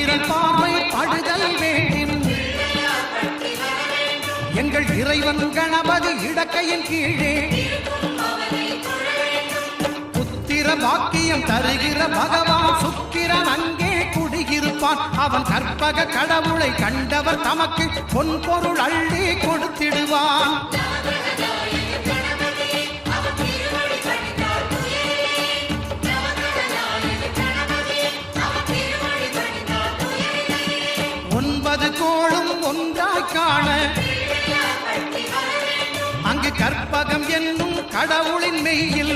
பிறர் பார்வை படுதல் வேண்டின் எங்கள் இறைவன் கணபதி இடக்கையின் கீழே புத்திர பாக்கியம் தருகிற பகவான் சுக்கிரன் அங்கே குடியிருப்பான். அவன் கற்பக கடவுளை கண்டவர் தமக்கு பொன் பொருள் அள்ளி கொடுத்திடுவான். கோளும் ஒன்றாய் காண அங்கு கற்பகம் என்னும் கடவுளின் மெய்யில்